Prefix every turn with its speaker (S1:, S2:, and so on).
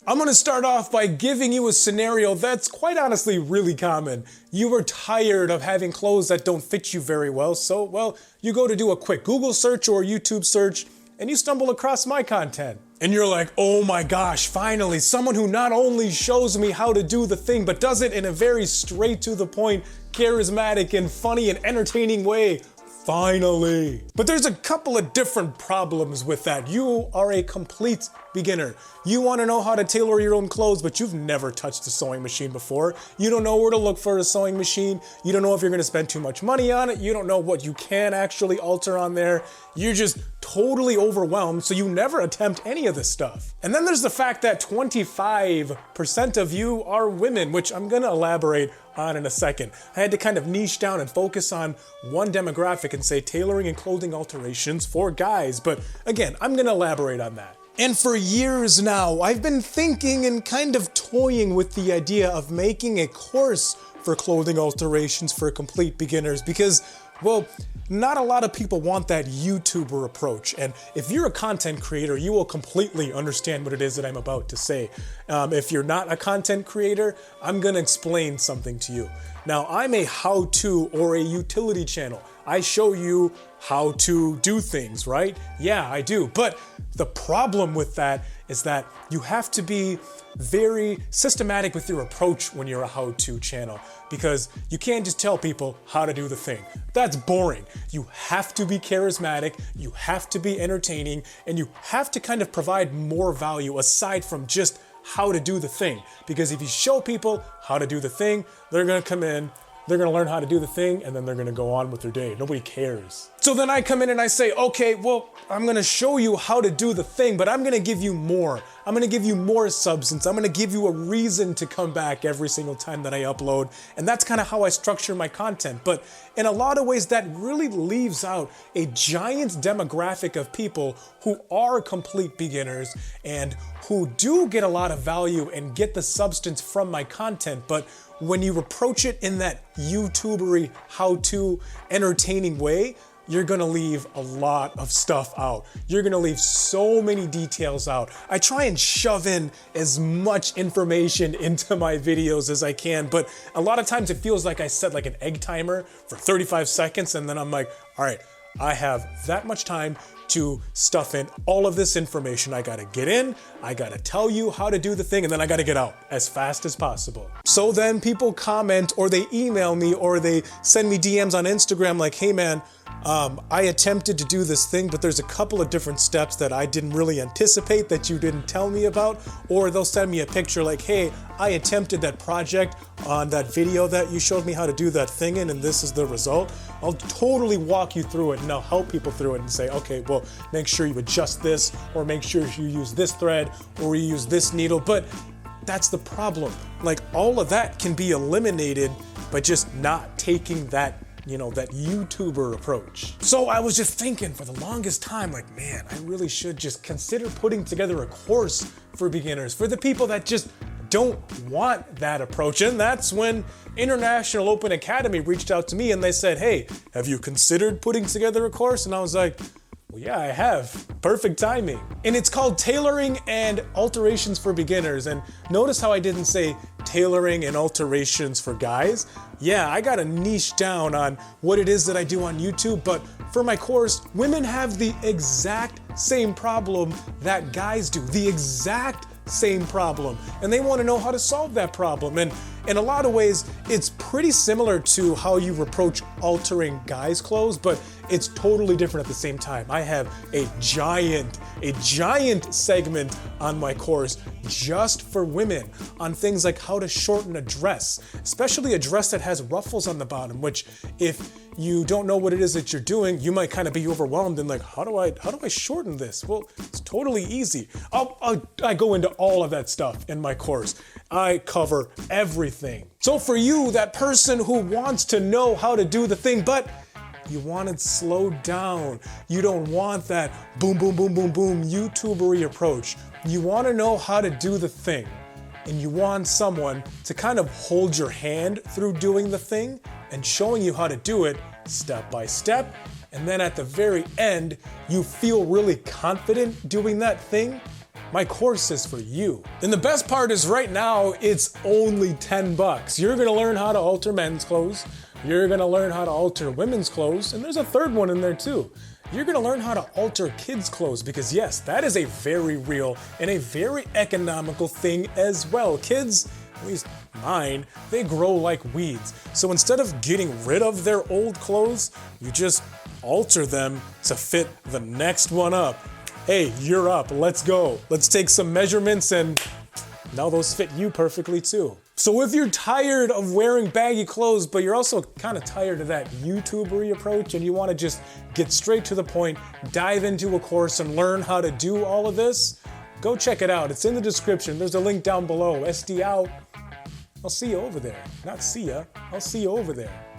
S1: I'm gonna start off by giving you a scenario that's quite honestly really common. You are tired of having clothes that don't fit you very well, so, well, you go to do a quick Google search or YouTube search, and you stumble across my content. And you're like, oh my gosh, finally, someone who not only shows me how to do the thing, but does it in a very straight to the point, charismatic and funny and entertaining way. Finally. But there's a couple of different problems with that. You are a complete beginner. You want to know how to tailor your own clothes, but you've never touched a sewing machine before. You don't know where to look for a sewing machine. You don't know if you're going to spend too much money on it. You don't know what you can actually alter on there. You're just totally overwhelmed, so you never attempt any of this stuff. And then there's the fact that 25% of you are women, which I'm going to elaborate on in a second. I had to kind of niche down and focus on one demographic and say tailoring and clothing alterations for guys, but again, I'm going to elaborate on that. And for years now, I've been thinking and kind of toying with the idea of making a course for clothing alterations for complete beginners because, well, not a lot of people want that YouTuber approach. And if you're a content creator, you will completely understand what it is that I'm about to say. If you're not a content creator, I'm gonna explain something to you. Now, I'm a how-to or a utility channel. I show you how to do things, right? Yeah, I do. But the problem with that is that you have to be very systematic with your approach when you're a how-to channel because you can't just tell people how to do the thing. That's boring. You have to be charismatic, you have to be entertaining, and you have to kind of provide more value aside from just how to do the thing. Because if you show people how to do the thing, they're gonna come in, they're gonna learn how to do the thing, and then they're gonna go on with their day. Nobody cares. So then I come in and I say, okay, well, I'm gonna show you how to do the thing, but I'm gonna give you more. I'm gonna give you more substance. I'm gonna give you a reason to come back every single time that I upload. And that's kind of how I structure my content. But in a lot of ways, that really leaves out a giant demographic of people who are complete beginners and who do get a lot of value and get the substance from my content. But when you approach it in that YouTubery, how-to, entertaining way, you're gonna leave a lot of stuff out. You're gonna leave so many details out. I try and shove in as much information into my videos as I can, but a lot of times it feels like I set like an egg timer for 35 seconds and then I'm like, all right, I have that much time to stuff in all of this information. I gotta get in, I gotta tell you how to do the thing, and then I gotta get out as fast as possible. So then people comment or they email me or they send me DMs on Instagram like, hey man, I attempted to do this thing, but there's a couple of different steps that I didn't really anticipate that you didn't tell me about. Or they'll send me a picture like, hey, I attempted that project on that video that you showed me how to do that thing in, and this is the result. I'll totally walk you through it and I'll help people through it and say, okay, well, make sure you adjust this, or make sure you use this thread, or you use this needle. But that's the problem. Like, all of that can be eliminated by just not taking that, you know, that YouTuber approach. So I was just thinking for the longest time, like, man, I really should just consider putting together a course for beginners, for the people that just don't want that approach. And that's when International Open Academy reached out to me and they said, hey, have you considered putting together a course? And I was like, well, yeah, I have. Perfect timing. And it's called Tailoring and Alterations for Beginners. And notice how I didn't say tailoring and alterations for guys. Yeah, I got to niche down on what it is that I do on YouTube, but for my course, women have the exact same problem that guys do, the exact same problem, and they want to know how to solve that problem. And in a lot of ways, it's pretty similar to how you approach altering guys' clothes, but it's totally different at the same time. I have a giant segment on my course just for women on things like how to shorten a dress, especially a dress that has ruffles on the bottom, which if you don't know what it is that you're doing, you might kind of be overwhelmed and like, how do I shorten this? Well, it's totally easy. I go into all of that stuff in my course. I cover everything. So for you, that person who wants to know how to do the thing, but you want it slowed down. You don't want that boom, boom, boom, boom, boom YouTubery approach. You want to know how to do the thing. And you want someone to kind of hold your hand through doing the thing and showing you how to do it step by step. And then at the very end, you feel really confident doing that thing. my course is for you. And the best part is right now, it's only 10 bucks. You're gonna learn how to alter men's clothes, you're gonna learn how to alter women's clothes, and there's a third one in there too. You're gonna learn how to alter kids' clothes because yes, that is a very real and a very economical thing as well. Kids, at least mine, they grow like weeds. So instead of getting rid of their old clothes, you just alter them to fit the next one up. Hey, you're up, let's go. Let's take some measurements and now those fit you perfectly too. So if you're tired of wearing baggy clothes, but you're also kind of tired of that YouTubery approach and you want to just get straight to the point, dive into a course and learn how to do all of this, go check it out. It's in the description. There's a link down below. SD out. I'll see you over there. Not see ya. I'll see you over there.